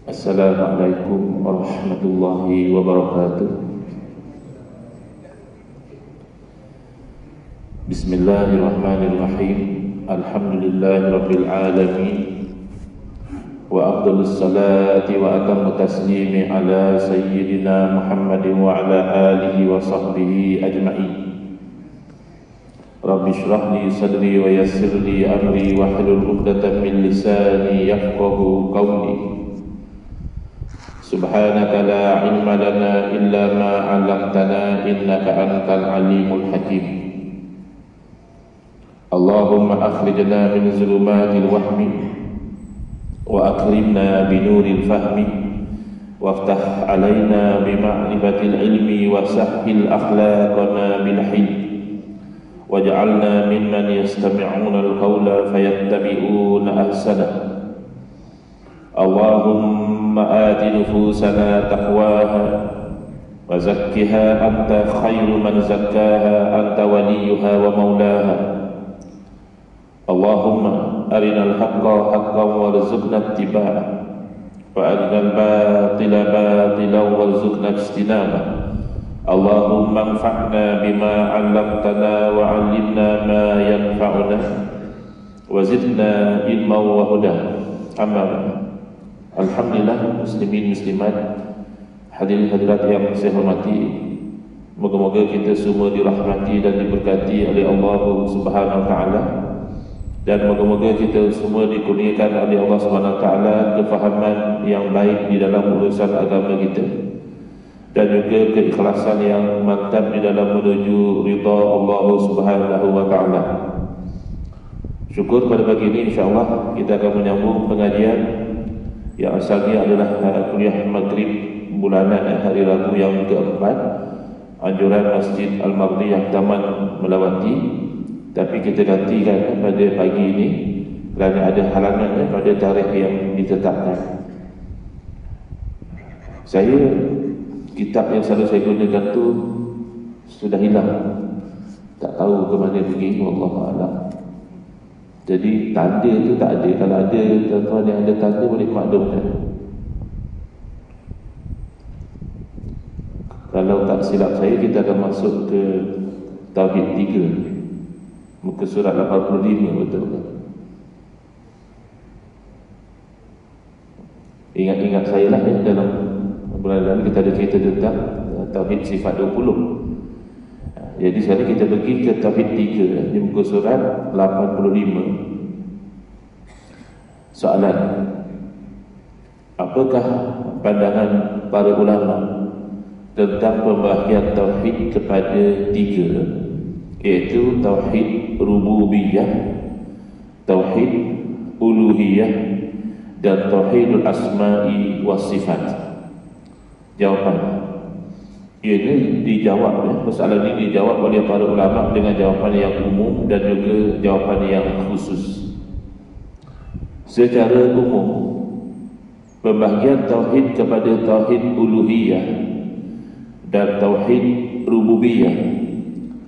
Assalamualaikum warahmatullahi wabarakatuh. Bismillahirrahmanirrahim. Alhamdulillahi rabbil alamin. Wa afdalus salati wa atammu taslimi ala sayyidina Muhammadin wa ala alihi wa sahbihi ajma'in. Rabbi shrah li sadri wa yassir li amri wa hlul 'uqdatam min lisani yafqahu qawli. Subhanaka la ilma lana illa ma 'allamtana innaka antal alimul hakim. Allahumma akhrijna min zulumatil wahmi wa akrimna bi nuril fahmi waftah 'alaina bi ma'rifatil ilmi wa sahhil akhlaqana bil hilm waj'alna mimman yastami'una al-qawla fayattabi'una ahsanah. Allahumma ati nufusana taqwaha wa zakkiha anta khairu man zakkaha anta waliyuha wa maulaha. Allahumma arinal haqqa haqqan warzuqna ittiba'ah wa arinal batila batilan warzuqna ijtinabah. Allahumma anfa'na bima 'allamtana wa 'allimna ma yanfa'una wa zidna ilman wa huda. Amma ba'd. Alhamdulillah, muslimin muslimat, hadirin hadirat yang saya hormati, moga-moga kita semua dirahmati dan diberkati oleh Allah Subhanahu wa taala, dan moga-moga kita semua dikurniakan oleh Allah Subhanahu wa taala kefahaman yang baik di dalam urusan agama kita, dan juga keikhlasan yang mantap di dalam menuju ridha Allah Subhanahu wa taala. Syukur pada pagi ini insya-Allah kita akan menyambung pengajian yang asalnya adalah kuliah maghrib bulanan hari Rabu yang keempat, anjuran Masjid Al-Maghdiyah Taman Melawati, tapi kita gantikan pada pagi ini kerana ada halangan pada tarikh yang ditetapkan. Kitab yang selalu saya gunakan tu sudah hilang, tak tahu ke mana pergi, wallahu a'lam. Jadi tanda tu tak ada. Kalau ada tuan-tuan yang ada tanda boleh maklumkan. Kalau tak silap saya, kita akan masuk ke Tauhid 3, muka surat 85, betul kan? Ingat-ingat saya lah ya, dalam bulan lalu kita ada cerita tentang Tauhid sifat 20. Jadi sekarang kita pergi ke Tauhid 3 di muka surat 85. Soalan: apakah pandangan para ulama tentang pembahagian Tauhid kepada 3, iaitu Tauhid Rububiyah, Tauhid Uluhiyah, dan Tauhidul Asma'i was Sifat? Jawapan ini dijawab ya. Masalah ini dijawab oleh para ulama dengan jawapan yang umum dan juga jawapan yang khusus. Secara umum, pembahagian tauhid kepada tauhid uluhiyah dan tauhid rububiyah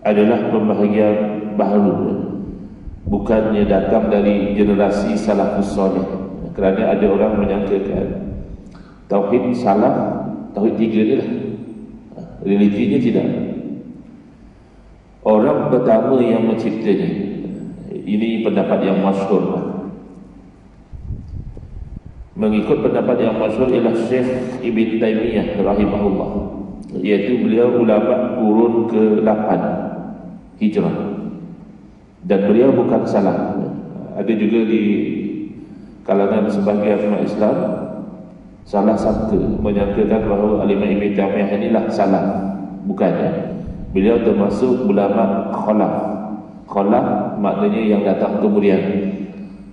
adalah pembahagian baru, bukannya datang dari generasi salafus salih. Kerana ada orang menyangkakan tauhid salaf, tauhid 3 ni lah, relitinya tidak. Orang pertama yang menciptanya, ini pendapat yang masyhur. Mengikut pendapat yang masyhur ialah Syekh Ibn Taymiyah rahimahullah, iaitu beliau ulama kurun ke-8 Hijrah, dan beliau bukan salah. Ada juga di kalangan sebahagian umat Islam salah sangka, menyangkakan bahawa Al-Imam Ibn Taymiyah inilah salah. Bukannya, beliau termasuk ulama khalaf. Khalaf maknanya yang datang kemudian.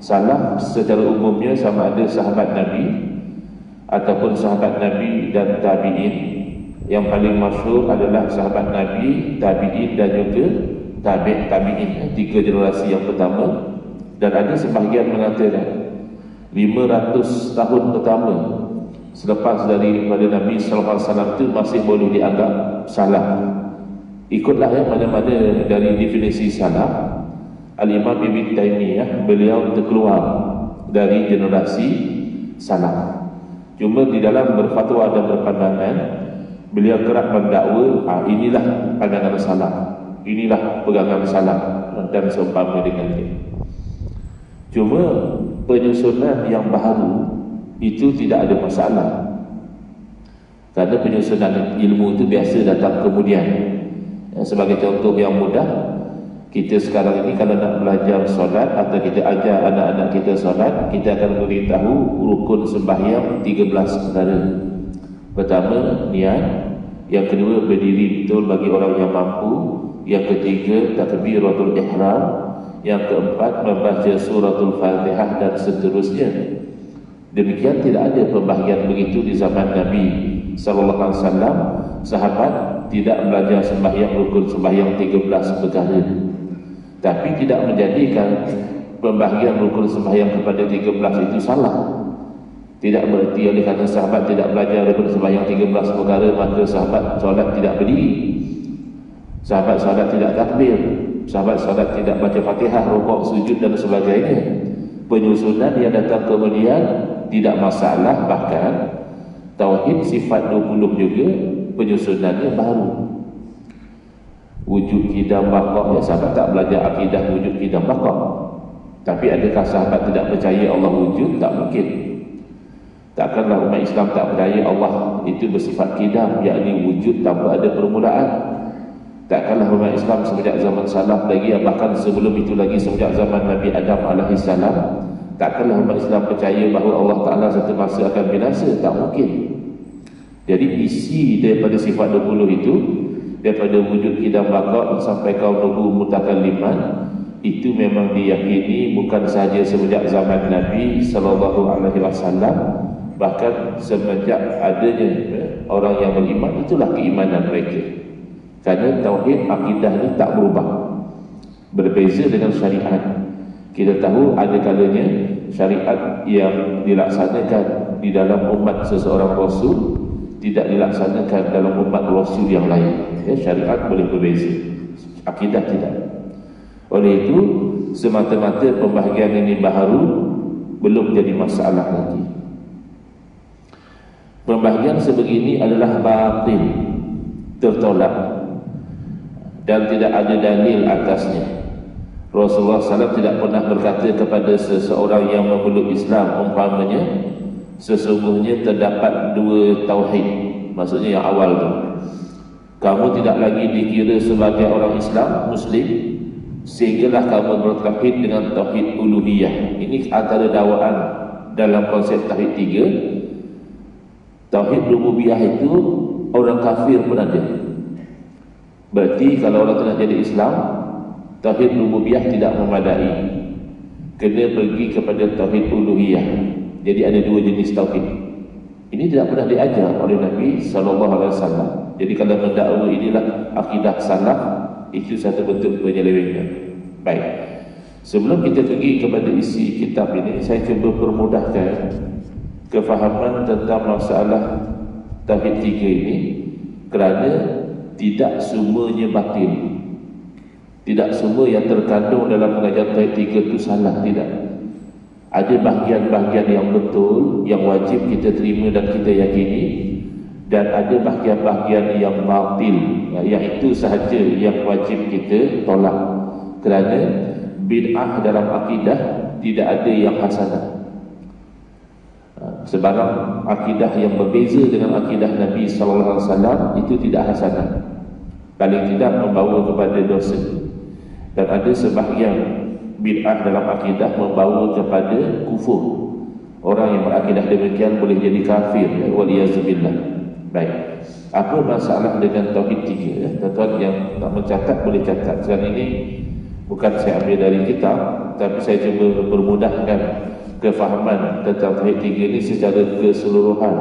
Salaf secara umumnya sama ada sahabat Nabi ataupun sahabat Nabi dan tabi'in. Yang paling masyhur adalah sahabat Nabi, tabi'in dan juga tabi'in, 3 generasi yang pertama. Dan ada sebahagian mengatakan 500 tahun pertama selepas daripada Nabi sallallahu alaihi wasallam itu masih boleh dianggap salah. Ikutlah ya mana-mana dari definisi salah. Al-Imam Ibn Taymiyah beliau terkeluar dari generasi salaf. Cuma di dalam berfatwa dan berpandangan, beliau kerap mendakwa, inilah pandangan salaf, inilah pegangan salaf dan seumpama dengannya. Cuma penyusunan yang baru itu tidak ada masalah, karena penyusunan ilmu itu biasa datang kemudian. Sebagai contoh yang mudah, kita sekarang ini kalau nak belajar solat atau kita ajar anak-anak kita solat, kita akan beritahu rukun sembahyang 13 perkara. Pertama, niat. Yang kedua, berdiri betul bagi orang yang mampu. Yang ketiga, takbiratul ihram. Yang keempat, membaca suratul Fatihah dan seterusnya. Demikian tidak ada pembahagian begitu di zaman Nabi sallallahu alaihi wasallam. Sahabat tidak belajar sembahyang rukun sembahyang 13 perkara. Tapi tidak menjadikan pembahagian rukun sembahyang kepada 13 itu salah. Tidak berarti oleh kerana sahabat tidak belajar rukun sembahyang 13 perkara maka sahabat solat tidak berdiri, sahabat solat tidak takbir, sahabat solat tidak baca Fatihah, rukuk, sujud dan sebagainya. Penyusunan yang datang kemudian tidak masalah. Bahkan tauhid sifat 20 juga penyusunannya baru. Wujud qidam baqah, ya sahabat tak belajar akidah wujud qidam baqah. Tapi adakah sahabat tidak percaya Allah wujud? Tak mungkin. Takkanlah umat Islam tak percaya Allah itu bersifat qidam, yakni wujud tanpa ada permulaan. Takkanlah umat Islam sejak zaman salaf lagi, bahkan sebelum itu lagi sejak zaman Nabi Adam alaihissalam, takkanlah umat Islam percaya bahawa Allah Ta'ala satu masa akan binasa? Tak mungkin. Jadi isi daripada sifat 20 itu, daripada wujud qidam baqah sampai kaum nubuh mutakalliman, itu memang diyakini bukan sahaja sejak zaman Nabi sallallahu alaihi wasallam, bahkan semenjak adanya orang yang beriman, itulah keimanan mereka. Kerana tauhid akidah ini tak berubah. Berbeza dengan syariat. Kita tahu ada kalanya syariat yang dilaksanakan di dalam umat seseorang rasul tidak dilaksanakan dalam umat rasul yang lain. Ya, syariat boleh berbeza, akidah tidak. Oleh itu, semata-mata pembahagian ini baharu belum jadi masalah lagi. Pembahagian sebegini adalah batil, tertolak, dan tidak ada dalil atasnya. Rasulullah SAW tidak pernah berkata kepada seseorang yang memeluk Islam, umpamanya, sesungguhnya terdapat dua tauhid. Maksudnya yang awal tu, kamu tidak lagi dikira sebagai orang Islam, Muslim, sehinggalah kamu bertauhid dengan tauhid uluhiyah. Ini antara dakwaan dalam konsep tauhid 3. Tauhid rububiyah itu orang kafir pun ada. Berarti kalau orang nak jadi Islam, tauhid rububiyah tidak memadai, kena pergi kepada tauhid uluhiyah. Jadi ada dua jenis tauhid. Ini tidak pernah diajar oleh Nabi sallallahu alaihi wasallam. Jadi kalau mendakwa inilah akidah salaf, itu satu bentuk penyelewengan. Baik. Sebelum kita pergi kepada isi kitab ini, saya cuba permudahkan kefahaman tentang masalah tauhid 3 ini, kerana tidak semuanya batil. Tidak semua yang terkandung dalam pengajaran tauhid 3 itu salah, tidak. Ada bahagian-bahagian yang betul, yang wajib kita terima dan kita yakini, dan ada bahagian-bahagian yang batil, yang itu sahaja yang wajib kita tolak. Kerana bid'ah dalam akidah tidak ada yang hasanah. Sebarang akidah yang berbeza dengan akidah Nabi sallallahu alaihi wasallam itu tidak hasanah, paling tidak membawa kepada dosa. Dan ada sebahagian bid'ah dalam akidah membawa kepada kufur. Orang yang berakidah demikian boleh jadi kafir, waliyazubillah. Baik. Apa masalah dengan tauhid 3? Tuan-tuan yang nak mencatat boleh catat. Sekarang ini bukan saya ambil dari kitab, tapi saya cuba permudahkan kefahaman tentang tauhid 3 ini secara keseluruhan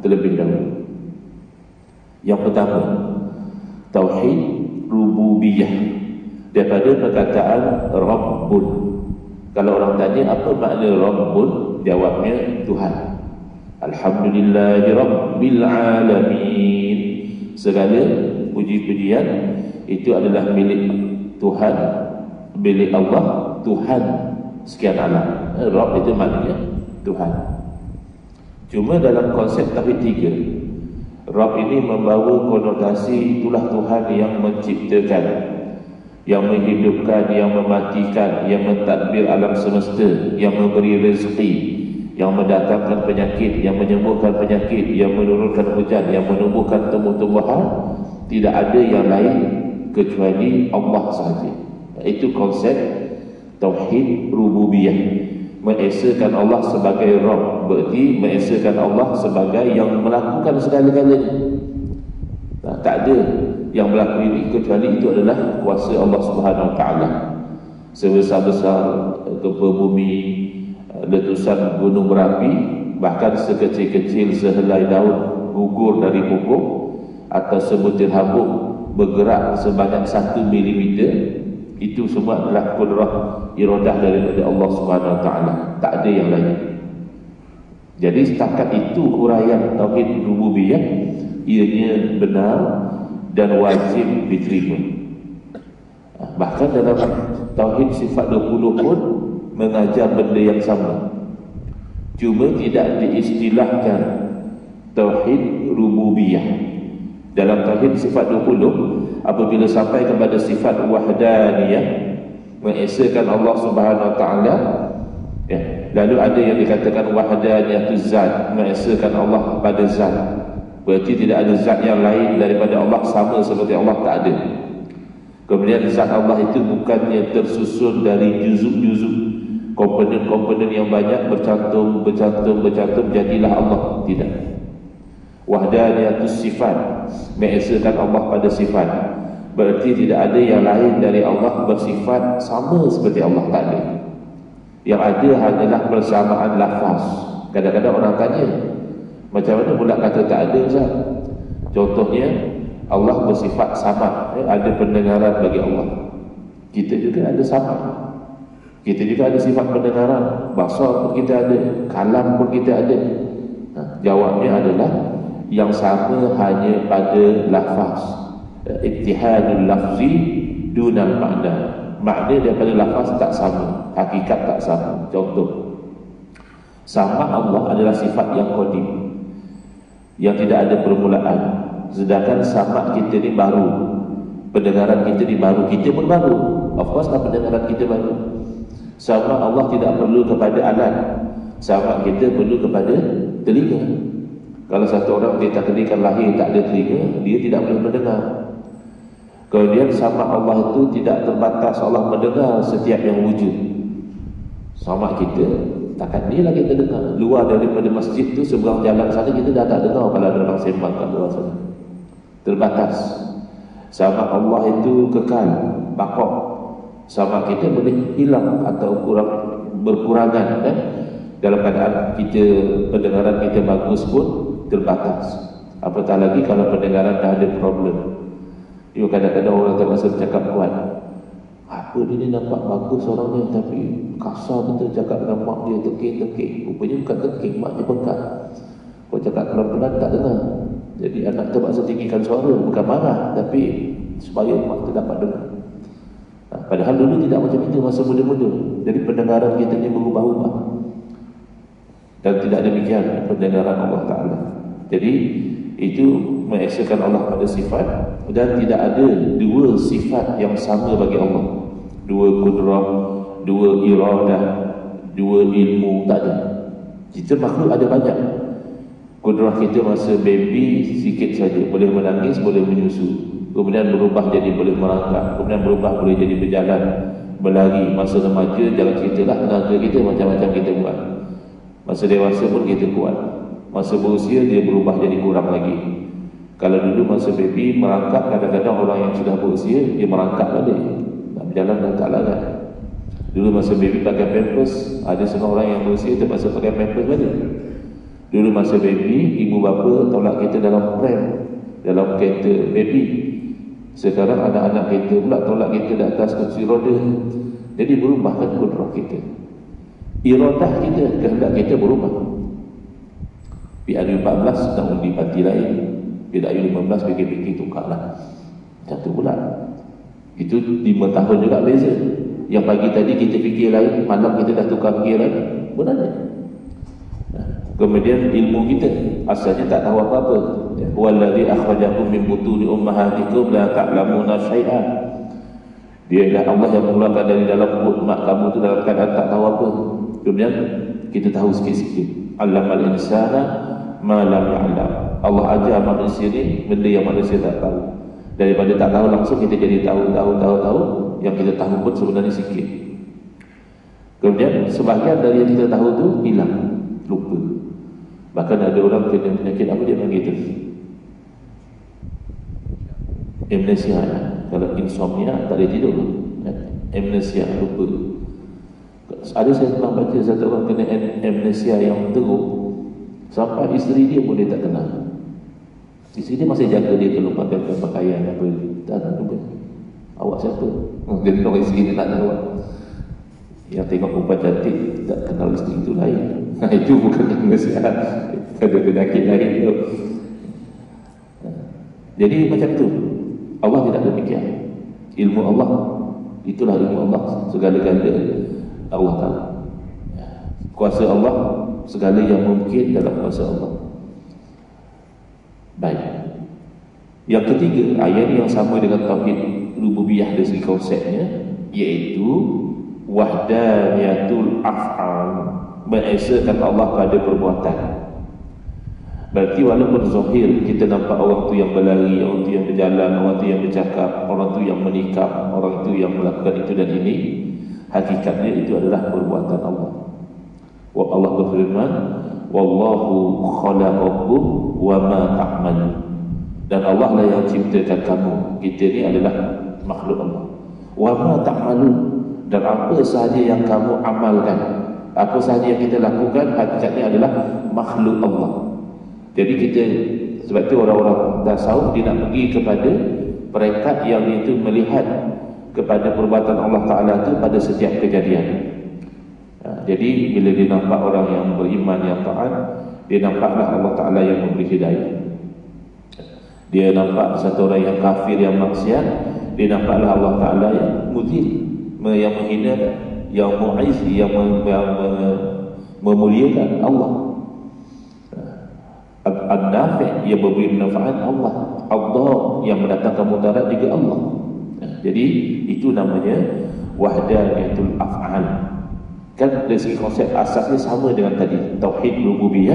terlebih dahulu. Yang pertama, tauhid rububiyah, daripada perkataan Rabbun. Kalau orang tanya apa makna Rabbun, jawabnya Tuhan. Alhamdulillahi Rabbil Alamin. Segala puji-pujian itu adalah milik Tuhan, milik Allah, Tuhan sekian alam. Rabb itu maknanya Tuhan. Cuma dalam konsep tauhid 3, Rabb ini membawa konotasi itulah Tuhan yang menciptakan, yang menghidupkan, yang mematikan, yang mentadbir alam semesta, yang memberi rezeki, yang mendatangkan penyakit, yang menyembuhkan penyakit, yang menurunkan hujan, yang menumbuhkan tumbuh-tumbuhan. Tidak ada yang lain kecuali Allah sahaja. Itu konsep tauhid rububiyah. Mengesakan Allah sebagai Rabb, berarti mengesakan Allah sebagai yang melakukan segala-galanya. Tak ada yang berlaku ini kecuali itu adalah kuasa Allah Subhanahu Wa Taala. Sebesar-besar gempa bumi, letusan gunung berapi, bahkan sekecil-kecil sehelai daun gugur dari pokok atau sebutir habuk bergerak sebanyak 1 milimeter, itu semua adalah kudrah iradah daripada Allah Subhanahu Wa Taala. Tak ada yang lain. Jadi setakat itu huraian tauhid rububiyah, ianya benar dan wajib diterima. Bahkan dalam tauhid sifat 20 pun mengajar benda yang sama, cuma tidak diistilahkan tauhid rububiyah. Dalam tauhid sifat 20, apabila sampai kepada sifat wahdaniyah, mengesakan Allah Subhanahu Wa Taala, ya, lalu ada yang dikatakan wahdaniyatuz zat, mengesakan Allah pada zat, berarti tidak ada zat yang lain daripada Allah sama seperti Allah, tak ada. Kemudian zat Allah itu bukannya tersusun dari juzuk-juzuk, komponen-komponen yang banyak bercantum jadilah Allah, tidak. Wahdaniyatus sifat, mengesakan Allah pada sifat, berarti tidak ada yang lain dari Allah bersifat sama seperti Allah, tak ada. Yang ada hanyalah persamaan lafaz. Kadang-kadang orang tanya, macam mana pula kata tak ada, Ustaz? Contohnya Allah bersifat samad, ada pendengaran bagi Allah. Kita juga ada samad, kita juga ada sifat pendengaran, basar pun kita ada, kalam pun kita ada. Jawabnya adalah yang sama hanya pada lafaz. Ittihadul lafzi dunal makna. Makna daripada lafaz tak sama, hakikat tak sama. Contoh, sama Allah adalah sifat yang qadim, yang tidak ada permulaan. Sedangkan sama kita ni baru, pendengaran kita ni baru, kita pun baru. Of course lah pendengaran kita baru. Sama Allah tidak perlu kepada alat, sama kita perlu kepada telinga. Kalau satu orang ditakdirkan lahir tak ada telinga, dia tidak boleh mendengar. Kemudian sama Allah itu tidak terbatas, Allah mendengar setiap yang wujud. Sama kita, takkan dia lagi kita dengar. Luar daripada masjid tu, seberang jalan sana kita dah tak dengar kalau ada orang sembang kat luar sana. Terbatas. Sama Allah itu kekal, bakok. Sama kita boleh hilang atau berkurangan, kan? Dalam keadaan kita, pendengaran kita bagus pun terbatas. Apatah lagi kalau pendengaran dah ada problem. Dia kadang-kadang orang terasa bercakap kuat. Apa dia ni nampak bagus orangnya, tapi kasar betul cakap dengan mak dia, tekik-tekik. Rupanya bukan tekik, mak dia bengkak. Kau cakap pelan-pelan tak dengar. Jadi anak terpaksa tinggikan suara, bukan marah, tapi supaya mak tu dapat dengar. Padahal dulu tidak macam itu masa muda-muda. Jadi pendengaran kita ni berubah-ubah. Dan tidak demikian pendengaran Allah Ta'ala. Jadi itu mengesakan Allah pada sifat, dan tidak ada dua sifat yang sama bagi Allah. Dua kudrah, dua iradah, dua ilmu, tak ada. Kita makhluk ada banyak. Kudrah kita masa baby sikit saja, boleh menangis, boleh menyusu. Kemudian berubah jadi boleh merangkak, kemudian berubah boleh jadi berjalan, berlari. Masa remaja jalan ceritalah tenaga kita macam-macam kita buat. Masa dewasa pun kita kuat. Masa berusia dia berubah jadi kurang lagi. Kalau dulu masa baby merangkak, kadang-kadang orang yang sudah berusia dia merangkak balik, nak berjalan dah tak larat. Dulu masa baby pakai pampers, ada setengah orang yang berusia terpaksa pakai pampers balik. Dulu masa baby, ibu bapa tolak kita dalam pram, dalam kereta baby. Sekarang anak-anak kita pula tolak kita di atas kursi roda. Jadi berubah kan kudrah kita, iradah kita, kehendak kita berubah. PRU 14 nak undi parti lain, PRU 15 fikir-fikir tukarlah. Macam tu pula. Itu 5 tahun juga beza. Yang pagi tadi kita fikir lain, malam kita dah tukar fikir lain. Benar tak? Kemudian ilmu kita asalnya tak tahu apa-apa. Wallazi akhrajakum min butuni ummahatikum la ta'lamuna syai'an. Dia adalah Allah yang mengeluarkan dari dalam perut mak kamu tu dalam keadaan tak tahu apa. Kemudian kita tahu sikit-sikit. Allamal insana ma lam ya'lam. Allah ajar manusia ni benda yang manusia tak tahu. Daripada tak tahu langsung kita jadi tahu. Yang kita tahu pun sebenarnya sikit. Kemudian sebahagian dari yang kita tahu tu hilang, lupa. Bahkan ada orang kena penyakit apa dia panggil tu? Amnesia. Kalau insomnia tak boleh tidur. Amnesia, lupa. Ada saya pernah baca satu orang kena amnesia yang teruk sampai isteri dia pun dia tak kenal. Isteri dia masih jaga dia kalau pakai pakaian apa. Tak lupa. Awak siapa? Dia tahu isteri dia tak tahu. Yang tengok perempuan cantik tak kenal isteri itu lain. Itu bukan amnesia. Ada penyakit lain tu. Jadi macam tu. Allah tidak demikian. Ilmu Allah, itulah ilmu Allah. Segala-gala Allah tahu. Kuasa Allah, segala yang mungkin dalam kuasa Allah. Baik. Yang ketiga, ayat yang sama dengan tauhid rububiyah dari segi konsepnya, iaitu wahdaniyatul af'al, mengesakan Allah pada perbuatan. Berarti walaupun zahir kita nampak orang tu yang berlari, orang tu yang berjalan, orang tu yang bercakap, orang tu yang menikah, orang tu yang melakukan itu dan ini, hakikatnya itu adalah perbuatan Allah. Allah berfirman, wallahu khalaqakum wa ma ta'malun. Dan Allah lah yang ciptakan kamu. Kita ni adalah makhluk Allah. Wa ma ta'malun, dan apa sahaja yang kamu amalkan, apa sahaja yang kita lakukan, hakikatnya adalah makhluk Allah. Jadi kita, sebab itu orang-orang tasawuf dia nak pergi kepada perekat yang itu melihat kepada perbuatan Allah Ta'ala itu pada setiap kejadian. Jadi bila dia nampak orang yang beriman, yang taat, dia nampaklah Allah Ta'ala yang memberi hidayah. Dia nampak satu orang yang kafir, yang maksiat, dia nampaklah Allah Ta'ala yang muzil, yang menghina, yang mu'iz, yang memuliakan Allah. An-Nafi' yang memberi manfaat Allah, Allah yang mendatangkan mudarat juga Allah. Jadi itu namanya wahdaniyatul af'al. Kan dari segi konsep asasnya sama dengan tadi, tauhid rububiyah.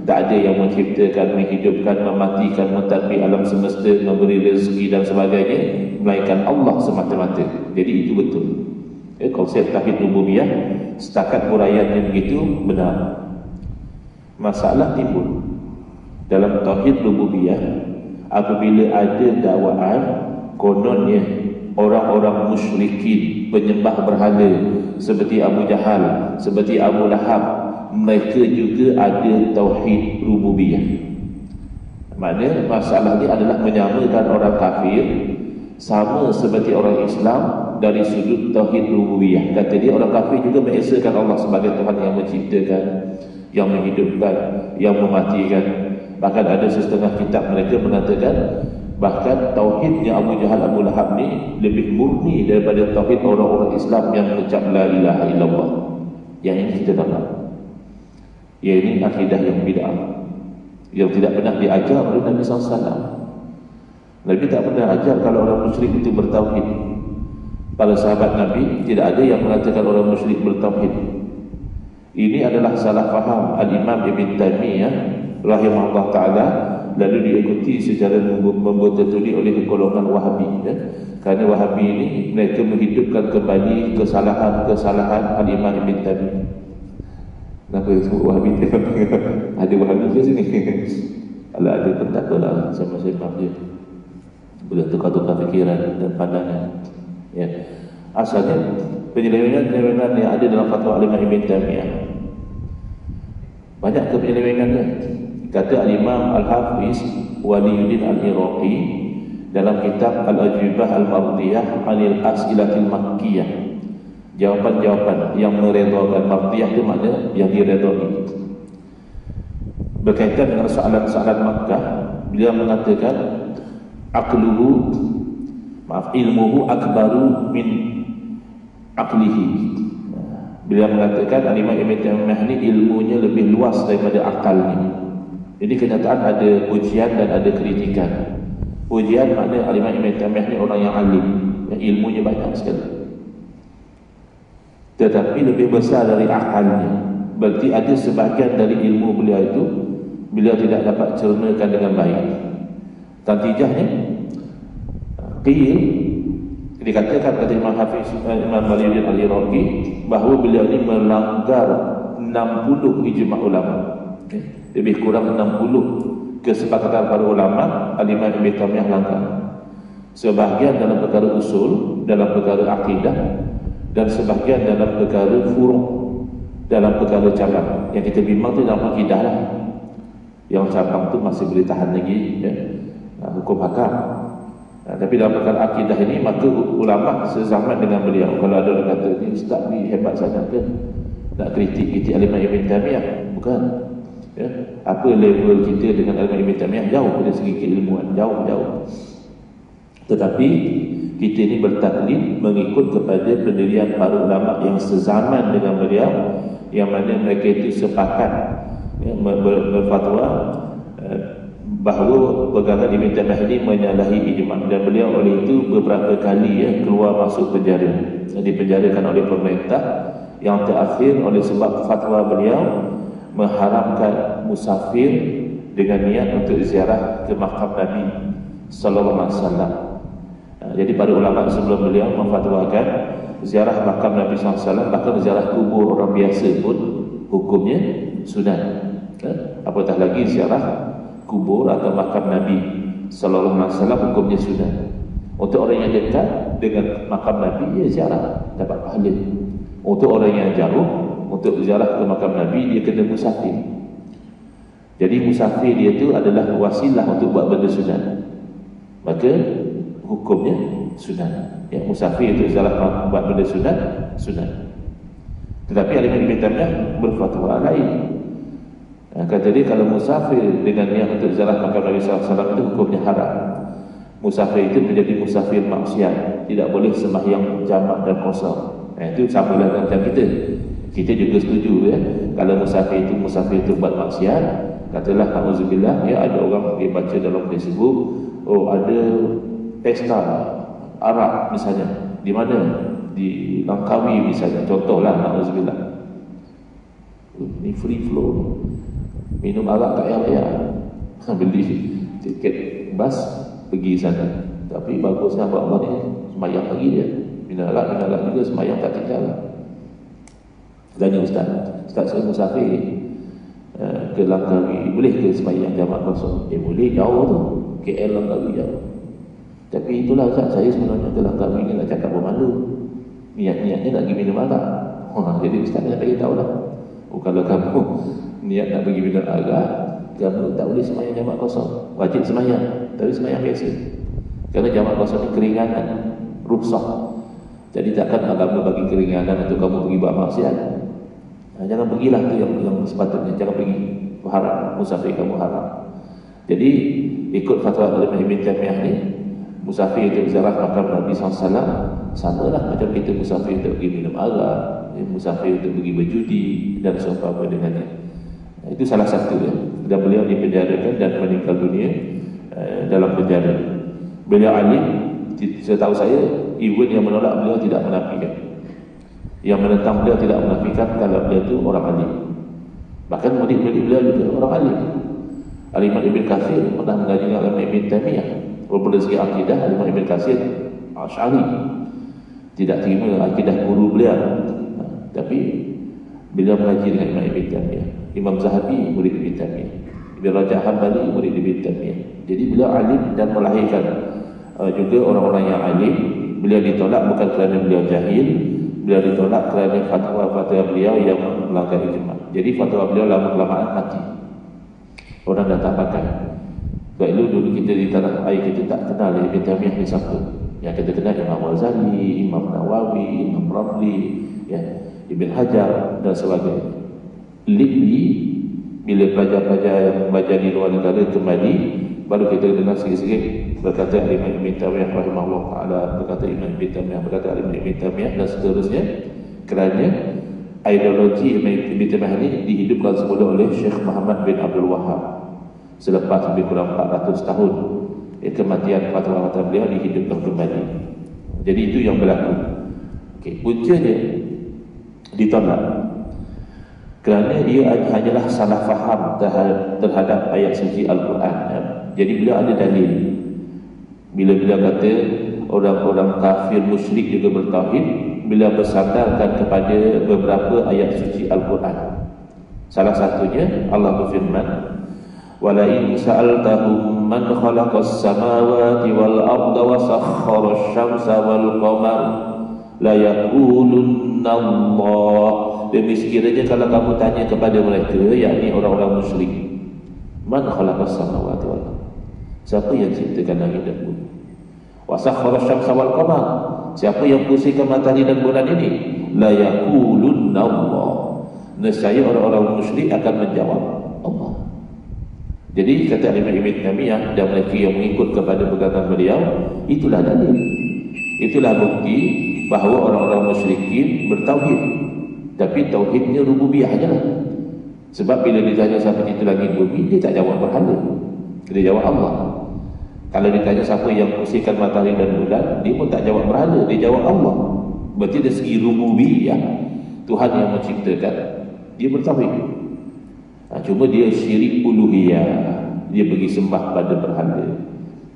Tak ada yang menciptakan, menghidupkan, mematikan, mentadbir alam semesta, memberi rezeki dan sebagainya, melainkan Allah semata-mata. Jadi itu betul. Konsep tauhid rububiyah setakat huraiannya begitu benar. Masalah timbul dalam tauhid rububiyah apabila ada dakwaan kononnya orang-orang musyrikin, penyembah berhala seperti Abu Jahal, seperti Abu Lahab, mereka juga ada tauhid rububiyah. Maknanya masalah ini adalah menyamakan orang kafir sama seperti orang Islam dari sudut tauhid rububiyah. Kata dia orang kafir juga mengesakan Allah sebagai Tuhan yang menciptakan, yang menghidupkan, yang mematikan. Bahkan ada setengah kitab mereka mengatakan bahkan tauhidnya Abu Jahal, Abu Lahab ni lebih murni daripada tauhid orang-orang Islam yang mengucap la ilaha illallah. Yang ini kita tak tahu. Yang ini akidah yang bid'ah, yang tidak pernah diajar oleh Nabi SAW. Nabi tak pernah ajar kalau orang musyrik itu bertauhid. Para sahabat Nabi tidak ada yang mengatakan orang musyrik bertauhid. Ini adalah salah faham Al-Imam Ibn Taymiyah rahimahullah ta'ala, lalu diikuti secara membetul-betul oleh golongan Wahabi, ya? Kerana Wahabi ini mereka menghidupkan kembali kesalahan Al-Imam Ibn Taymiyah. Kenapa sebut Wahabi? Ada Wahabi ke sini? Kalau ada pun tak apalah, sama-sama maaf dia. Boleh tukar-tukar fikiran dan pandangan, ya. Asalnya penyelewengan yang ada dalam fatwa Al-Imam Ibn Taymiyah banyak penyelewengannya. Kata Al-Imam Al-Hafiz Waliyuddin Al-Iraqi dalam kitab Al-Ajwibah Al-Mardiyah Anil As'ilatil Makkiyah, jawapan-jawapan yang meredakan. Mardiyah itu makna yang diredai. Berkaitan dengan soalan-soalan Makkah, beliau mengatakan ilmuhu akbaru min aqlihi. Beliau mengatakan Al-Imam Ibn Taymiyah ini ilmunya lebih luas daripada akalnya. Jadi kenyataan ada pujian dan ada kritikan. Pujian makna Al-Imam Ibn Taymiyah ni orang yang alim, yang ilmunya banyak sekali, tetapi lebih besar dari akalnya. Berarti ada sebahagian dari ilmu beliau itu beliau tidak dapat cernakan dengan baik. Natijahnya qil, dikatakan kata Imam Hafiz Imam Waliyuddin Al-Iraqi bahawa beliau ini melanggar 60 ijma' ulama. Lebih kurang 60 kesepakatan para ulama Al-Imam Ibn Taymiyah langgar. Sebahagian dalam perkara usul, dalam perkara akidah, dan sebahagian dalam perkara furu', dalam perkara cabang. Yang kita bimbang tu dalam akidah lah. Yang cabang tu masih boleh tahan lagi ya, hukum hakam. Tapi dalam perkara akidah ini, maka ulama sezaman dengan beliau. Kalau ada orang kata ni ustaz ni hebat sangat ke, nak kritik Al-Imam Ibn Taymiyah, bukan ya. Apa level kita dengan Al-Imam Ibn Taymiyah? Jauh dari segi keilmuan, jauh. Tetapi kita ini bertaklid mengikut kepada pendirian para ulama yang sezaman dengan beliau, yang mana mereka itu sepakat ya, berfatwa bahawa pegangan Ibn Taymiyah ini menyalahi ijma', dan beliau oleh itu beberapa kali ya, keluar masuk penjara, dipenjarakan oleh pemerintah. Yang terakhir oleh sebab fatwa beliau mengharamkan musafir dengan niat untuk ziarah ke makam Nabi sallallahu alaihi wasallam. Jadi para ulama sebelum beliau memfatwakan ziarah makam Nabi sallallahu alaihi wasallam, bahkan ziarah kubur orang biasa pun hukumnya sunat. Apatah lagi ziarah kubur atau makam Nabi sallallahu alaihi wasallam hukumnya sunat. Untuk orang yang dekat dengan makam Nabi, dia ziarah dapat pahala. Untuk orang yang jauh, untuk ziarah ke makam Nabi, dia kena musafir. Jadi musafir dia itu adalah wasilah untuk buat benda sunat, maka hukumnya sunat. Ya, musafir itu ziarah buat benda sunat. Tetapi Al-Imam Ibn Taymiyah berfatwa lain. Kata dia, kalau musafir dengan niat untuk ziarah makam Nabi sallallahu alaihi wasallam itu hukumnya haram. Musafir itu menjadi musafir maksiat, tidak boleh sembahyang jamak dan qasar. Itu sama lah macam kita. Kita juga setuju ya, kalau musafir itu buat maksiat, katalah auzubillah ya, ada orang dia baca dalam Facebook, oh ada pesta arak misalnya, di mana? Di Langkawi misalnya, contohlah, auzubillah. Ini free flow, minum arak tak payah bayar. Beli tiket bas pergi sana. Tapi bagusnya abang-abang ni semayang lagi dia. Minalak juga semayang tak tinggal. Tanya ustaz saya musafir ke Langkawi, boleh ke semayang jamak kosong? Boleh, jauh tu, KL Langkawi jauh. Tapi itulah ustaz, saya sebenarnya ke Langkawi ni nak cakap bermalu, niat-niatnya nak pergi minum arak. Jadi ustaz nak bagi tahu lah, kalau kamu niat nak pergi minum arak, kamu tak boleh semayang jamak kosong. Wajib semayang, tapi semayang biasa. Kerana jamak kosong ni keringanan, rukhsah. Jadi takkan agama bagi keringanan untuk kamu pergi buat maksiat. Jangan pergilah, tu yang sepatutnya. Jangan pergi, haram, musafir kamu haram. Jadi ikut fatwa Al-Imam Ibn Taymiyah ni, musafir itu ziarah makam Nabi SAW sama lah macam kita musafir untuk pergi minum arak, musafir untuk pergi berjudi dan seumpama dengannya. Itu salah satu ya. Dan beliau dipenjarakan dan meninggal dunia dalam penjara. Beliau alim, setahu saya, even yang menolak beliau tidak menafikan, yang menentang beliau tidak menafikan kalau beliau itu orang alim. Bahkan murid-murid beliau juga orang alim. Al-Imam Ibn Katsir pernah mengaji dengan Al-Imam Ibn Taymiyah. Walaupun dari segi akidah, Al-Imam Ibn Katsir Asy'ari, tidak terima akidah guru beliau, tapi beliau mengaji dengan Imam Ibn Taymiyah. Imam Zahabi murid Ibn Taymiyah, Ibn Rajab Hanbali murid Ibn Taymiyah. Jadi beliau alim dan melahirkan juga orang-orang yang alim. Beliau ditolak bukan kerana beliau jahil, beliau ditolak kerana fatwa-fatwa beliau yang melanggar ijma'. Jadi fatwa beliau lama-kelamaan mati, orang dah tak pakai. Sebab dulu kita di tanah air kita tak kenal Ibn Taymiyah ni siapa. Yang kita kenal Imam Ghazali, Imam Nawawi, Imam Ramli, ya, Ibn Hajar dan sebagainya. Lately, bila pelajar-pelajar yang membaca di luar negara kembali, baru kita dengar sikit-sikit berkata Imam Ibn Taymiyah rahimahullah ta'ala, berkata Imam Ibn Taymiyah, berkata Imam Ibn Taymiyah dan seterusnya. Kerana ideologi Ibtidaiyah ini dihidupkan semula oleh Syekh Muhammad bin Abdul Wahab selepas lebih kurang 400 tahun kematian fatwa-fatwa beliau dihidupkan kembali. Jadi itu yang berlaku. Puncanya ditolak kerana ia hanyalah salah faham terhadap ayat suci Al-Quran. Jadi beliau ada dalil bila beliau kata orang-orang kafir musyrik juga bertauhid, beliau bersandarkan kepada beberapa ayat suci Al-Quran. Salah satunya Allah berfirman, "Wala in sa'altahum man khalaqas samawati wal arda wa sakhkhara asy-syamsa wal qamara la yaqulunna Allah." Demi sekiranya kalau kamu tanya kepada mereka, yakni orang-orang musyrik, man khalaqas samawati wal arda, siapa yang ciptakan langit dan bumi? Wa sakhkhara asy-syamsa wal qamara, siapa yang pusingkan matahari dan bulan ini? La yaqulunna Allah, nescaya orang-orang musyrik akan menjawab Allah. Jadi kata Imam Ibn Taimiyah dan mereka yang mengikut kepada pegangan beliau, itulah dalil, itulah bukti bahawa orang-orang musyrikin bertauhid, tapi tauhidnya rububiyah ajalah. Sebab bila ditanya siapa itu langit bumi, dia tak jawab berhala, dia jawab Allah. Kalau ditanya siapa yang pusingkan matahari dan bulan, dia pun tak jawab berhala, dia jawab Allah. Berarti dari segi rububiyah, Tuhan yang menciptakan, dia bertauhid. Cuma dia syirik uluhiyah, dia pergi sembah pada berhala.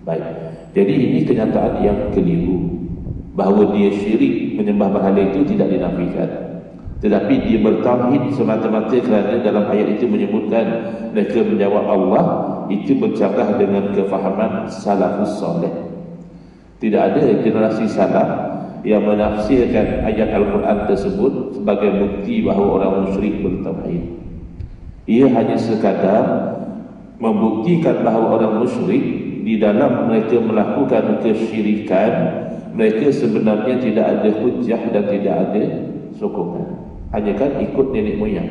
Baik, jadi ini kenyataan yang keliru, bahawa dia syirik menyembah berhala itu tidak dinafikan, tetapi dia bertauhid semata-mata kerana dalam ayat itu menyebutkan mereka menjawab Allah. Itu bercanggah dengan kefahaman salafus soleh. Tidak ada generasi salaf yang menafsirkan ayat Al-Quran tersebut sebagai bukti bahawa orang musyrik bertauhid. Ia hanya sekadar membuktikan bahawa orang musyrik di dalam mereka melakukan kesyirikan, mereka sebenarnya tidak ada hujjah dan tidak ada sokongan, hanya kan ikut nenek moyang.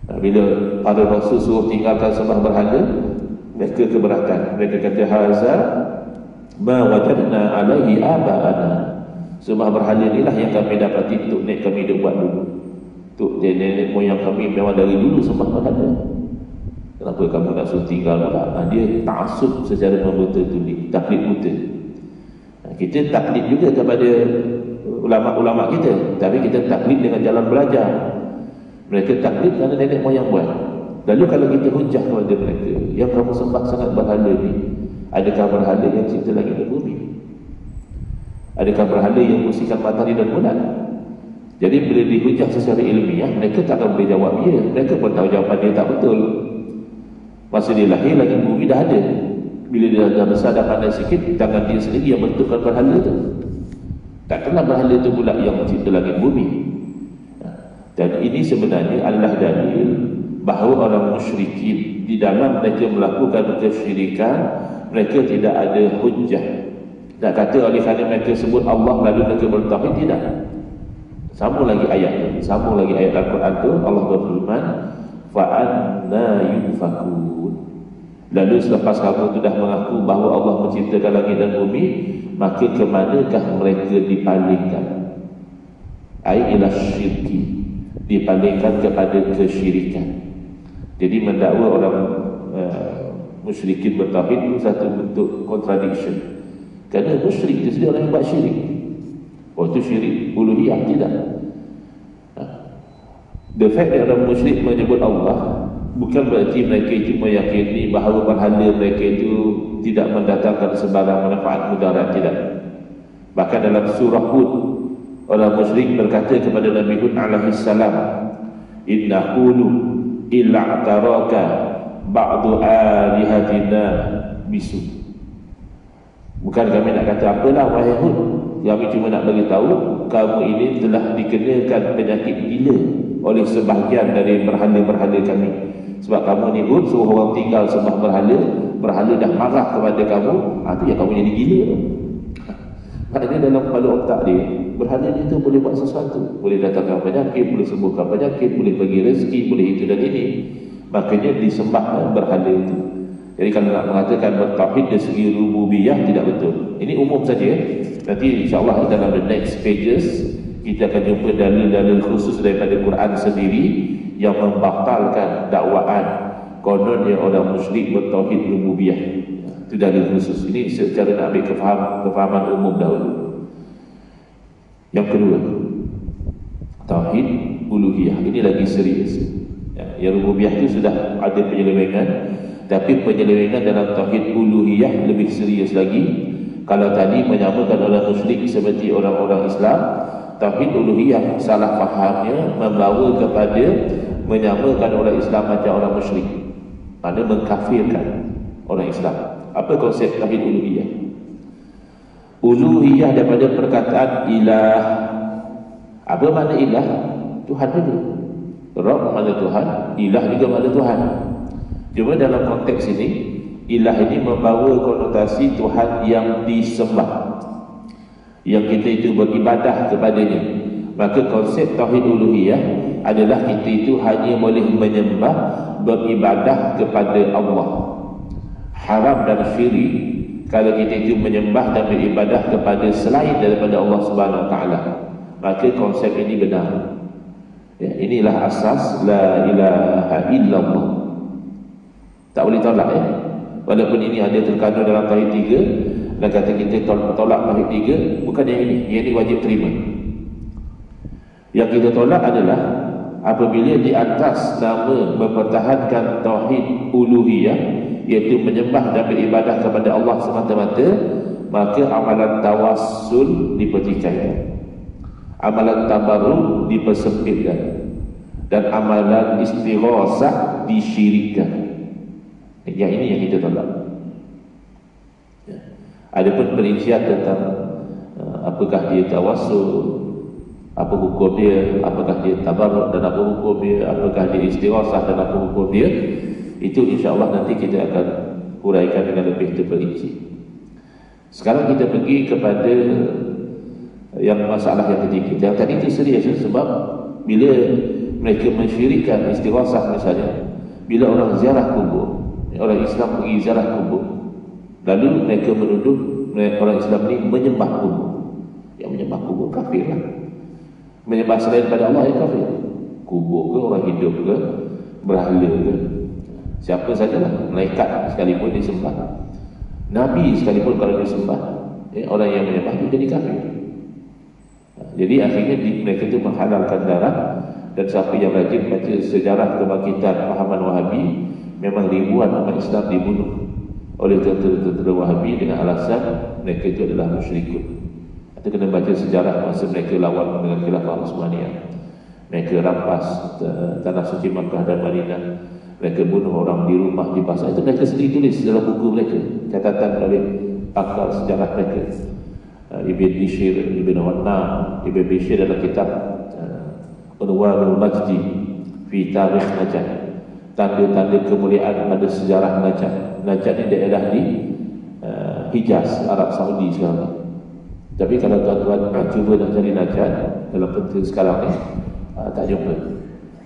Bila para rasul suruh tinggalkan sembah berhala, mereka keberatan. Mereka kata, haza ma wajadna alaihi aba'ana, sembah berhala inilah yang kami dapati tok nek kami buat dulu, tok nenek moyang kami memang dari dulu sembah berhala. Kenapa kamu nak suruh tinggal pula? Dia ta'assub secara membetul-betul, taklid buta. Kita taklid juga kepada ulama-ulama kita, tapi kita taklid dengan jalan belajar. Mereka taklid kerana nenek moyang buat. Lalu kalau kita hujah kepada mereka, yang kamu sembah sangat berhala ni, adakah berhala yang cipta langit dan bumi? Adakah berhala yang pusingkan matahari dan bulan? Jadi bila dihujah secara ilmiah, mereka tak akan boleh jawab ya. Mereka pun tahu jawapan dia tak betul. Masa dia lahir, langit bumi dah ada. Bila dia dah besar, dah pandai sikit, tangan dia sendiri yang bentukkan berhala tu. Tak kenal berhala tu pula yang mencipta langit bumi. Dan ini sebenarnya adalah dalil bahawa orang musyrikin di dalam mereka melakukan kesyirikan, mereka tidak ada hujjah. Tak kata oleh kerana mereka sebut Allah lalu mereka bertauhid, tidak. Sambung lagi ayat Al-Quran tu, Allah berfirman, fa'anna yufakun. Lalu selepas kamu sudah mengaku bahawa Allah menciptakan langit dan bumi, maka kemanakah mereka dipalingkan? Ai ila syirki, dipalingkan kepada kesyirikan. Jadi mendakwa orang musyrikin bertauhid itu satu bentuk contradiction. Kerana musyrik itu sendiri orang yang buat syirik. Itu syirik uluhiyah, tidak. The fact that orang musyrik menyebut Allah bukan berarti mereka itu meyakini bahawa berhala mereka itu tidak mendatangkan sebarang manfaat mudarat, tidak. Bahkan dalam surah Hud, orang musyrik berkata kepada Nabi Hud alaihi salam, inna qulu illa ataraka ba'du alihatina bisu. Bukan kami nak kata apalah wahai Hud, kami cuma nak beritahu kamu ini telah dikenakan penyakit gila oleh sebahagian dari berhala-berhala kami. Sebab kamu ni Hud suruh orang tinggal sembah berhala, berhala dah marah kepada kamu, itu yang kamu jadi gila. Maknanya dalam kepala otak dia, berhala dia tu boleh buat sesuatu, boleh datangkan penyakit, boleh sembuhkan penyakit, boleh bagi rezeki, boleh itu dan ini. Makanya disembah berhala itu. Jadi kalau nak mengatakan bertauhid dari segi rububiyah, tidak betul. Ini umum saja. Nanti insyaAllah dalam the next pages kita akan jumpa dalil-dalil khusus daripada Quran sendiri yang membatalkan dakwaan kononnya orang musyrik bertauhid rububiyah. Itu dalil khusus. Ini secara nak ambil kefahaman umum dahulu. Yang kedua, tauhid uluhiyah. Ini lagi serius. Yang rububiyah itu sudah ada penyelewengan, tapi penyelewengan dalam tauhid uluhiyah lebih serius lagi. Kalau tadi menyamakan orang musyrik seperti orang-orang Islam, tauhid uluhiyah salah fahamnya membawa kepada menyamakan orang Islam macam orang musyrik, maknanya mengkafirkan orang Islam. Apa konsep tauhid uluhiyah? Uluhiyah daripada perkataan ilah. Apa makna ilah? Tuhan dulu. Rabb makna Tuhan, ilah juga makna Tuhan. Cuma dalam konteks ini, ilah ini membawa konotasi Tuhan yang disembah, yang kita itu beribadah kepadanya. Maka konsep tauhid uluhiyah adalah kita itu hanya boleh menyembah, beribadah kepada Allah. Haram dan syirik kalau kita itu menyembah dan beribadah kepada selain daripada Allah Subhanahu Wa Taala. Maka konsep ini benar. Ya, inilah asas la ilaha illallah. Tak boleh tolak ya. Walaupun ini ada terkandung dalam tauhid 3, dan kata kita tolak tauhid 3, bukan yang ini. Yang ini wajib terima. Yang kita tolak adalah apabila di atas nama mempertahankan tauhid uluhiyah, iaitu menyembah dan beribadah kepada Allah semata-mata, maka amalan tawassul dipertikaikan, amalan tabarruk dipersempitkan, dan amalan istighasah disyirikkan. Yang ini yang kita tolak. Adapun perincian tentang apakah dia tawassul, apa hukum dia, apakah dia tabarruk dan apa hukum dia, apakah dia istighasah dan apa hukum dia, itu insya-Allah nanti kita akan huraikan dengan lebih terperinci. Sekarang kita pergi kepada yang masalah yang ketiga. Yang tadi itu serius sebab bila mereka mensyirikkan istighasah misalnya, bila orang ziarah kubur, orang Islam pergi ziarah kubur, lalu mereka menuduh orang Islam ini menyembah kubur. Yang menyembah kubur kafir lah. Menyembah selain daripada Allah yang kafir. Kubur ke, orang hidup ke, berhala ke, siapa sajalah, malaikat sekalipun disembah, Nabi sekalipun kalau disembah, orang yang menyembah itu jadi kafir. Jadi akhirnya mereka itu menghalalkan darah. Dan siapa yang rajin baca sejarah kebangkitan pahaman Wahabi, memang ribuan umat Islam dibunuh oleh tentera Wahabi dengan alasan mereka itu adalah musyrikun. Kita kena baca sejarah masa mereka lawan dengan khilafah Utsmaniyah. Mereka rampas tanah suci Makkah dan Madinah. Mereka bunuh orang di rumah, di pasar. Itu mereka sendiri tulis dalam buku mereka, catatan dari pakar sejarah mereka. Ibn Bishir, Ibn Wannam, Ibn Bishir dalam kitab Unwanul Majdi fi Tarikh Najd, tanda-tanda kemuliaan pada sejarah Najd. Najd ini daerah di Hijaz, Arab Saudi sekarang. Tapi kalau tuan-tuan cuba nak cari Najd dalam peta sekarang ni, tak jumpa.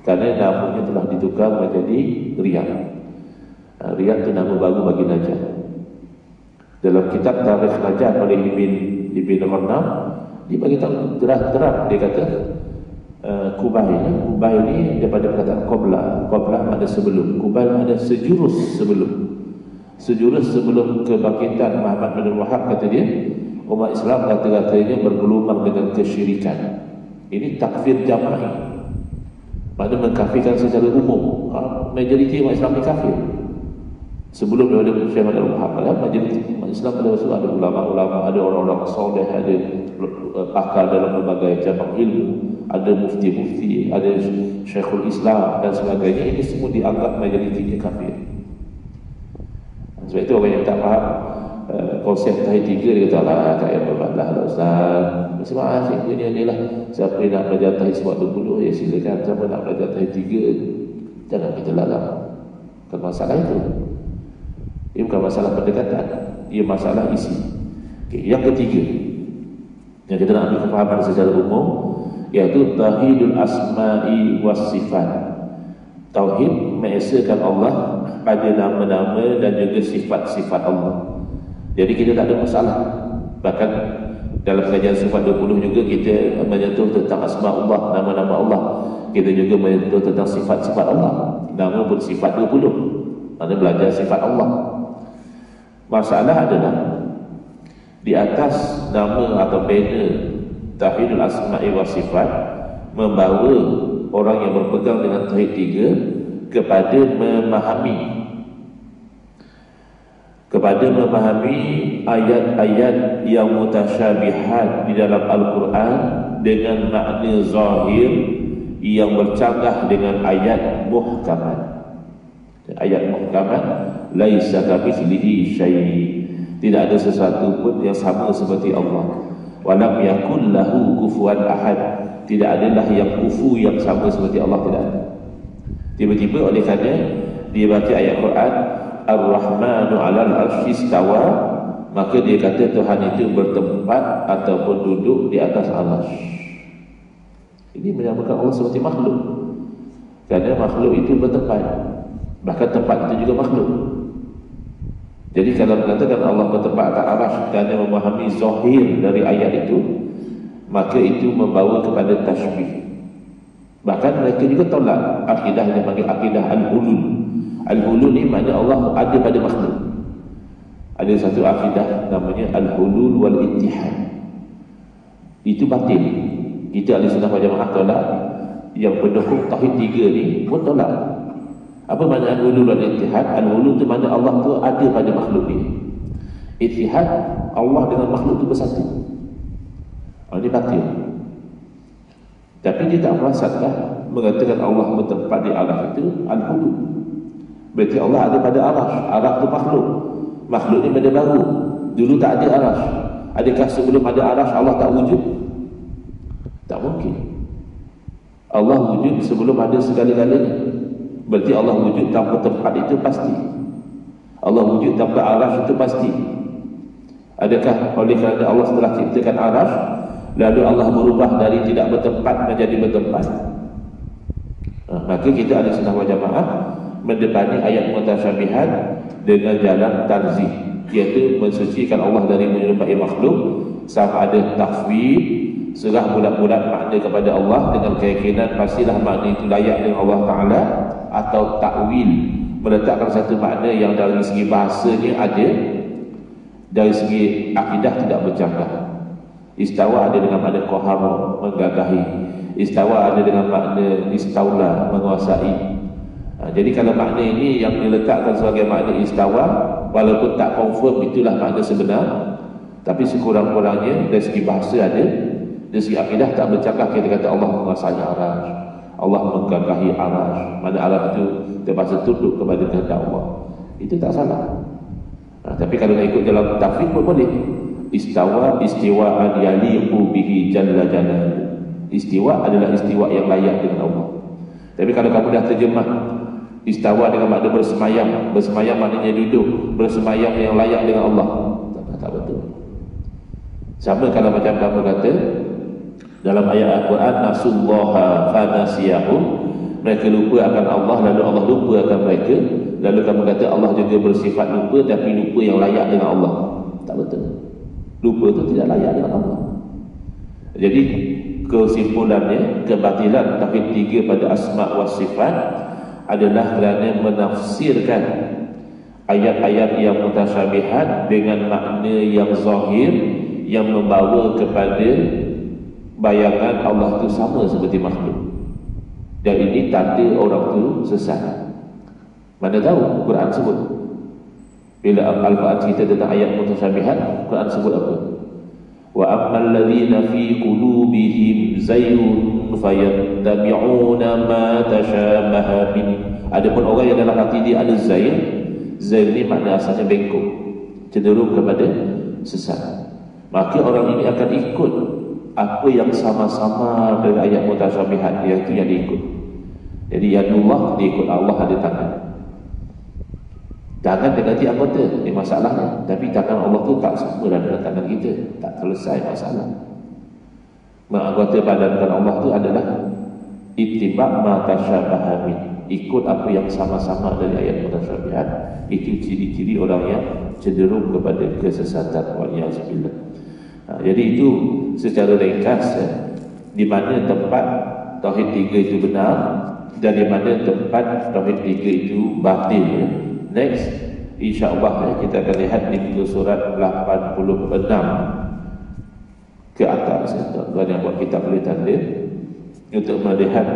Kerana namanya telah ditukar menjadi Riyadh. Riyadh itu nama baru bagi Najd. Dalam kitab Tarikh Najd oleh Ibn Wannam, dia bagi tahu terang-terang, dia kata Kubail ni daripada perkataan Qoblah. Qoblah makna sebelum, Kubail makna sejurus sebelum kebangkitan Muhammad bin Wahab. Kata dia, umat Islam kata-katanya bergelumang dengan kesyirikan. Ini takfir jama'i, makna mengkafirkan secara umum. Majoriti umat Islam ni kafir. Sebelum daripada Syekh Muhammad bin Wahab, majoriti umat Islam pada masa ada ulama-ulama, ada orang-orang soleh, ada pakar dalam berbagai cabang ilmu, ada mufti-mufti, ada Syekhul Islam dan sebagainya. Ini semua dianggap majoritinya kafir. Sebab itu orang yang tak faham konsep tauhid 3, dia kata lah, tak payah berbalah lah Ustaz, sebab asyik dunia ni lah. Siapa yang nak belajar tauhid sebab 20, ya silakan. Siapa nak belajar tauhid 3, jangan kita larang. Bukan masalah itu. Ini bukan masalah pendekatan, ia masalah isi. Okay. Yang ketiga yang kita nak ambil kefahaman secara umum, iaitu tauhidul asma'i was sifat. Tauhid mengesakan Allah pada nama-nama dan juga sifat-sifat Allah. Jadi kita tak ada masalah. Bahkan Dalam kajian sifat 20 juga kita menyentuh tentang asma Allah, nama-nama Allah. Kita juga menyentuh tentang sifat-sifat Allah. Nama pun sifat 20. Mana belajar sifat Allah. Masalah adalah di atas nama atau banner Tauhidul Asma'i wa Sifat membawa orang yang berpegang dengan Tauhid 3 kepada memahami ayat-ayat yang mutasyabihat di dalam Al-Quran dengan makna zahir yang bercanggah dengan ayat muhkamat. Ayat muhkamat, laisa kamitslihi syai', tidak ada sesuatu pun yang sama seperti Allah. Walam yakul lahu kufuwan ahad, tidak adalah yang kufu yang sama seperti Allah, tidak ada. Tiba-tiba oleh kerana dia baca ayat Quran Ar-Rahmanu 'alal 'arsy istawa, maka dia kata Tuhan itu bertempat ataupun duduk di atas arsy. Ini menyamakan Allah seperti makhluk. Kerana makhluk itu bertempat, bahkan tempat itu juga makhluk. Jadi kalau mengatakan Allah bertempat atas arsy kerana memahami zahir dari ayat itu, maka itu membawa kepada tashbih. Bahkan mereka juga tolak akidah yang dipanggil akidah al-hulul. Al-hulul ni makna Allah ada pada makhluk. Ada satu akidah namanya al-hulul wal ittihad. Itu batil. Kita ahli sunnah wal jamaah tolak. Yang pendukung tauhid 3 ni pun tolak. Apa makna al-hulul wal ittihad? Al-hulul tu makna Allah tu ada pada makhluk ni. Ittihad, Allah dengan makhluk tu bersatu. Ini batil. Tapi dia tak merasakan mengatakan Allah bertempat di arsy itu al-hulul. Berarti Allah ada pada arsy. Arsy itu makhluk. Makhluk ni benda baru. Dulu tak ada arsy. Adakah sebelum ada arsy Allah tak wujud? Tak mungkin. Allah wujud sebelum ada segala-galanya. Berarti Allah wujud tanpa tempat itu pasti. Allah wujud tanpa arsy itu pasti. Adakah oleh kerana Allah setelah ciptakan arsy lalu Allah berubah dari tidak bertempat menjadi bertempat? Maka kita ada sunnah wal jamaah mendepani ayat mutasyabihat dengan jalan tanzih, iaitu mensucikan Allah dari menyerupai makhluk, sama ada tafwid, serah bulat-bulat makna kepada Allah dengan keyakinan pastilah makna itu layak dengan Allah Ta'ala, atau takwil, meletakkan satu makna yang dari segi bahasanya ada, dari segi akidah tidak bercanggah. Istawa ada dengan makna qahar, menggagahi. Istawa ada dengan makna istaula, menguasai. Jadi kalau makna ini yang diletakkan sebagai makna istawa, walaupun tak confirm itulah makna sebenar, tapi sekurang-kurangnya dari segi bahasa ada, dari segi akidah tak bercanggah. Kita kata Allah menguasai arsy, Allah menggagahi arsy, mana arsy itu terpaksa tunduk kepada kehendak Allah. Itu tak salah. Tapi kalau nak ikut dalam tafsir pun boleh. Istawa istiwa'an yaliqu bihi jalla jalal. Istiwa adalah istiwa yang layak dengan Allah. Tapi kalau kamu dah terjemah istawa dengan makna bersemayam, bersemayam maknanya duduk, bersemayam yang layak dengan Allah, tak betul. Sama kalau macam kamu kata dalam ayat Al-Quran, nasullaha fanasiyahum, mereka lupa akan Allah lalu Allah lupa akan mereka. Lalu kamu kata Allah juga bersifat lupa, tapi lupa yang layak dengan Allah. Tak betul. Lupa itu tidak layak dengan Allah. Jadi kesimpulannya, kebatilan tauhid 3 pada asma wa sifat adalah kerana menafsirkan ayat-ayat yang mutasyabihat dengan makna yang zahir yang membawa kepada bayangan Allah itu sama seperti makhluk. Dan ini tanda orang itu sesat. Mana tahu Quran sebut. Bila Al-Quran cerita tentang ayat mutasyabihat, Quran sebut apa? Wa ammal ladzina fi qulubihim zaygun fayattabi'una ma tashabaha min. Adapun orang yang dalam hati dia ada zayn, zayn ni makna asalnya bengkok, cenderung kepada sesat. Maka orang ini akan ikut apa yang sama-sama dengan ayat mutasyabihat, iaitu yang diikut. Jadi yadullah diikut Allah ada tangan. Tangan dia ganti anggota, ini masalahnya. Tapi tangan Allah tu tak sama dengan tangan kita, tak selesai masalah. Menganggota badan Allah tu adalah ittiba' ma tasyabaha min, ikut apa yang sama-sama dari ayat mutasyabihat. Itu ciri-ciri orang yang cenderung kepada kesesatan. Wa'iyyazubillah. Jadi itu secara ringkas ya, di mana tempat tauhid 3 itu benar dan di mana tempat tauhid 3 itu batil ya. Next, insya-Allah ya, kita akan lihat di muka surat 86 ke atas ya. Tuan yang buat kitab boleh tanda untuk melihat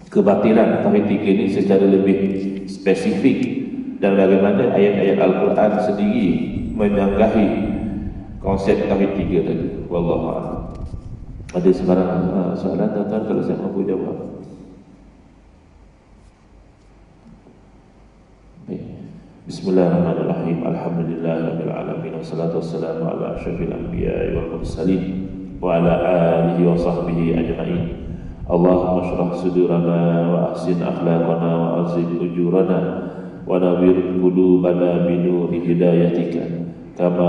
kebatilan tauhid 3 ini secara lebih spesifik dan bagaimana ayat-ayat Al-Quran sendiri menyanggahi konsep tauhid 3 tadi. Wallahu a'lam. Ada sebarang soalan tuan-tuan kalau saya mampu jawab? Bismillahirrahmanirrahim. Alhamdulillahirabbil alamin wassalatu wassalamu ala asyrafil anbiya'i wal mursalin wa ala alihi wa sahbihi ajma'in. Allahumma shrah sudurana wa ahsin akhlaqana wa azim ujurana wa nawwir qulubana bi nuri hidayatika kama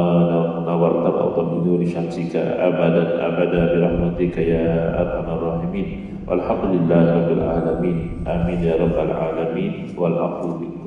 nawarta al-ardha bi nuri syamsika abadan abada bi rahmatika ya arhamar rahimin. Walhamdulillahirabbil alamin. Amin ya rabbal alamin wal aqul